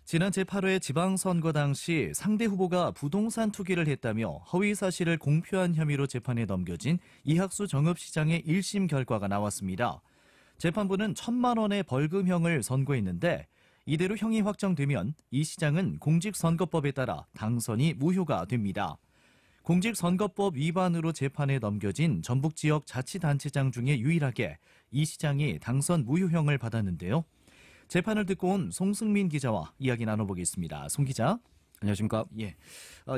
지난 제8회 지방선거 당시 상대 후보가 부동산 투기를 했다며 허위 사실을 공표한 혐의로 재판에 넘겨진 이학수 정읍시장의 1심 결과가 나왔습니다. 재판부는 1,000만 원의 벌금형을 선고했는데 이대로 형이 확정되면 이 시장은 공직선거법에 따라 당선이 무효가 됩니다. 공직선거법 위반으로 재판에 넘겨진 전북지역 자치단체장 중에 유일하게 이 시장이 당선 무효형을 받았는데요. 재판을 듣고 온 송승민 기자와 이야기 나눠보겠습니다. 송 기자. 안녕하십니까. 예.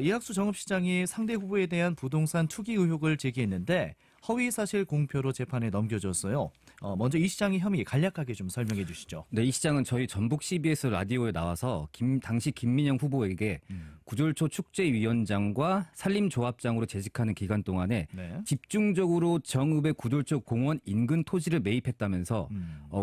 이학수 정읍시장이 상대 후보에 대한 부동산 투기 의혹을 제기했는데 허위 사실 공표로 재판에 넘겨졌어요. 먼저 이 시장의 혐의 간략하게 좀 설명해 주시죠. 네, 이 시장은 저희 전북 CBS 라디오에 나와서 당시 김민영 후보에게 구졸초 축제위원장과 산림조합장으로 재직하는 기간 동안에 집중적으로 정읍의 구졸초 공원 인근 토지를 매입했다면서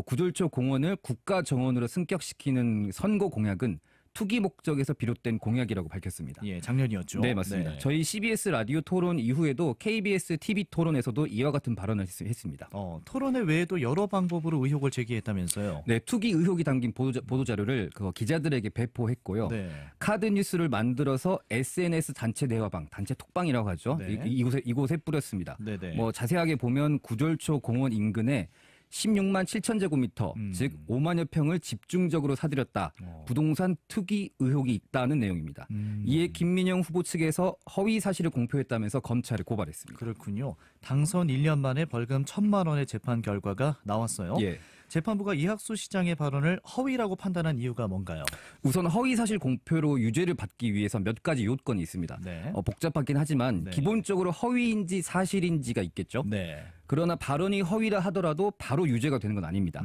구졸초 공원을 국가정원으로 승격시키는 선거 공약은 투기 목적에서 비롯된 공약이라고 밝혔습니다. 예, 작년이었죠. 네, 맞습니다. 네. 저희 CBS 라디오 토론 이후에도 KBS TV 토론에서도 이와 같은 발언을 했습니다. 토론회 외에도 여러 방법으로 의혹을 제기했다면서요. 네, 투기 의혹이 담긴 보도자료를 기자들에게 배포했고요. 네. 카드 뉴스를 만들어서 SNS 단체 대화방, 단체 톡방이라고 하죠. 네. 이곳에 뿌렸습니다. 네네. 자세하게 보면 구졸초 공원 인근에 16만 7천 제곱미터, 즉 5만여 평을 집중적으로 사들였다. 부동산 투기 의혹이 있다는 내용입니다. 이에 김민영 후보 측에서 허위 사실을 공표했다면서 검찰에 고발했습니다. 그렇군요. 당선 1년 만에 벌금 1,000만 원의 재판 결과가 나왔어요. 예. 재판부가 이학수 시장의 발언을 허위라고 판단한 이유가 뭔가요? 우선 허위 사실 공표로 유죄를 받기 위해서 몇 가지 요건이 있습니다. 네. 복잡하긴 하지만 기본적으로 허위인지 사실인지가 있겠죠. 네. 그러나 발언이 허위라 하더라도 바로 유죄가 되는 건 아닙니다.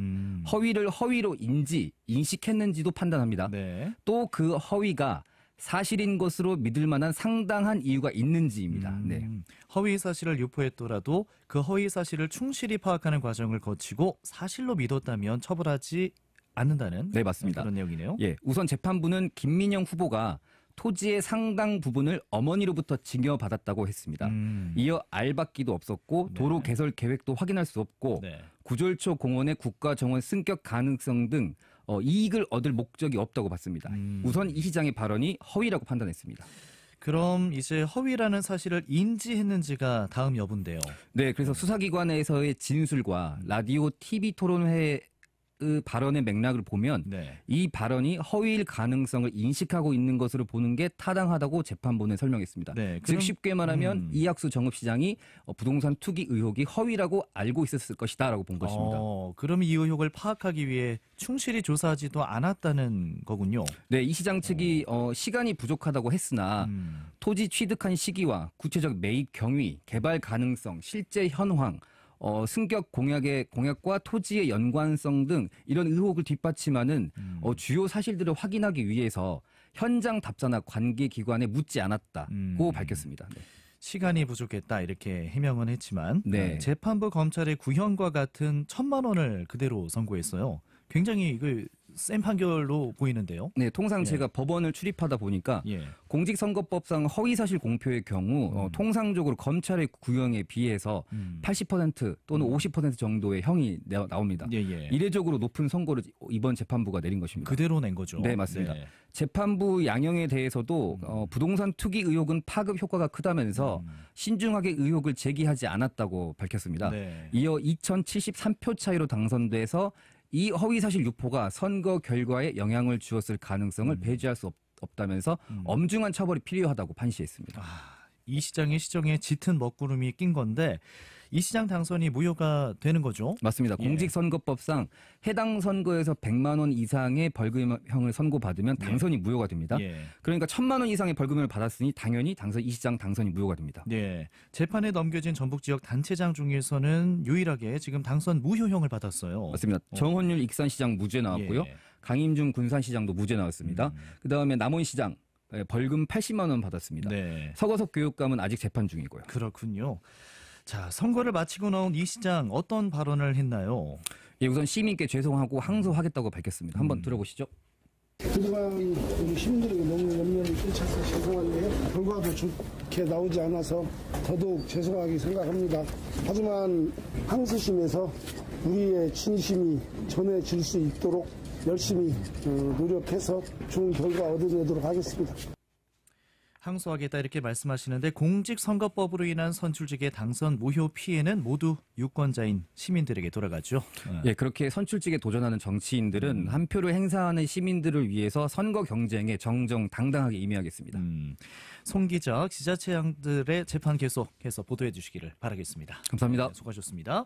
허위를 허위로 인식했는지도 판단합니다. 네. 또 그 허위가 사실인 것으로 믿을 만한 상당한 이유가 있는지입니다. 네. 허위 사실을 유포했더라도 그 허위 사실을 충실히 파악하는 과정을 거치고 사실로 믿었다면 처벌하지 않는다는 네, 맞습니다. 그런 내용이네요. 예, 우선 재판부는 김민영 후보가 토지의 상당 부분을 어머니로부터 증여받았다고 했습니다. 이어 알박기도 없었고 도로 개설 계획도 확인할 수 없고 구졸초 공원의 국가정원 승격 가능성 등 이익을 얻을 목적이 없다고 봤습니다. 우선 이 시장의 발언이 허위라고 판단했습니다. 그럼 이제 허위라는 사실을 인지했는지가 다음 여부인데요. 네, 그래서 수사기관에서의 진술과 라디오, TV 토론회 발언의 맥락을 보면 이 발언이 허위일 가능성을 인식하고 있는 것으로 보는 게 타당하다고 재판부는 설명했습니다. 즉 쉽게 말하면 이학수 정읍시장이 부동산 투기 의혹이 허위라고 알고 있었을 것이다라고 본 것입니다. 그럼 이 의혹을 파악하기 위해 충실히 조사하지도 않았다는 거군요. 네, 이 시장 측이 시간이 부족하다고 했으나 토지 취득한 시기와 구체적 매입 경위, 개발 가능성, 실제 현황, 승격 공약과 토지의 연관성 등 이런 의혹을 뒷받침하는 주요 사실들을 확인하기 위해서 현장 답사나 관계기관에 묻지 않았다고 밝혔습니다. 네. 시간이 부족했다 이렇게 해명은 했지만 재판부 검찰의 구형과 같은 1,000만 원을 그대로 선고했어요. 굉장히 이걸 센 판결로 보이는데요. 네, 통상 제가 법원을 출입하다 보니까 공직선거법상 허위사실 공표의 경우 통상적으로 검찰의 구형에 비해서 80% 또는 50% 정도의 형이 나옵니다. 이례적으로 높은 선고를 이번 재판부가 내린 것입니다. 그대로 낸 거죠. 네, 맞습니다. 재판부 양형에 대해서도 부동산 투기 의혹은 파급 효과가 크다면서 신중하게 의혹을 제기하지 않았다고 밝혔습니다. 이어 2073표 차이로 당선돼서 이 허위사실 유포가 선거 결과에 영향을 주었을 가능성을 배제할 수 없다면서 엄중한 처벌이 필요하다고 판시했습니다. 이 시장의 시정에 짙은 먹구름이 낀 건데 이 시장 당선이 무효가 되는 거죠? 맞습니다. 공직선거법상 해당 선거에서 100만 원 이상의 벌금형을 선고받으면 당선이 무효가 됩니다. 그러니까 1,000만 원 이상의 벌금을 받았으니 당연히 이 시장 당선이 무효가 됩니다. 재판에 넘겨진 전북 지역 단체장 중에서는 유일하게 지금 당선 무효형을 받았어요. 맞습니다. 정헌율 익산시장 무죄 나왔고요. 강임중 군산시장도 무죄 나왔습니다. 그다음에 남원시장 벌금 80만 원 받았습니다. 서거석 교육감은 아직 재판 중이고요. 그렇군요. 자, 선거를 마치고 나온 이 시장 어떤 발언을 했나요? 예, 우선 시민께 죄송하고 항소하겠다고 밝혔습니다. 한번 들어보시죠. 그동안 우리 시민들에게 너무 연면을 끼쳐서 죄송한데 결과도 좋게 나오지 않아서 더더욱 죄송하게 생각합니다. 하지만 항소심에서 우리의 진심이 전해질 수 있도록 열심히 노력해서 좋은 결과 얻어내도록 하겠습니다. 항소하겠다 이렇게 말씀하시는데 공직선거법으로 인한 선출직의 당선 무효 피해는 모두 유권자인 시민들에게 돌아가죠. 예, 그렇게 선출직에 도전하는 정치인들은 한 표를 행사하는 시민들을 위해서 선거 경쟁에 정정당당하게 임해야겠습니다. 송 기자, 지자체장들의 재판 계속해서 보도해 주시기를 바라겠습니다. 감사합니다. 네, 수고하셨습니다.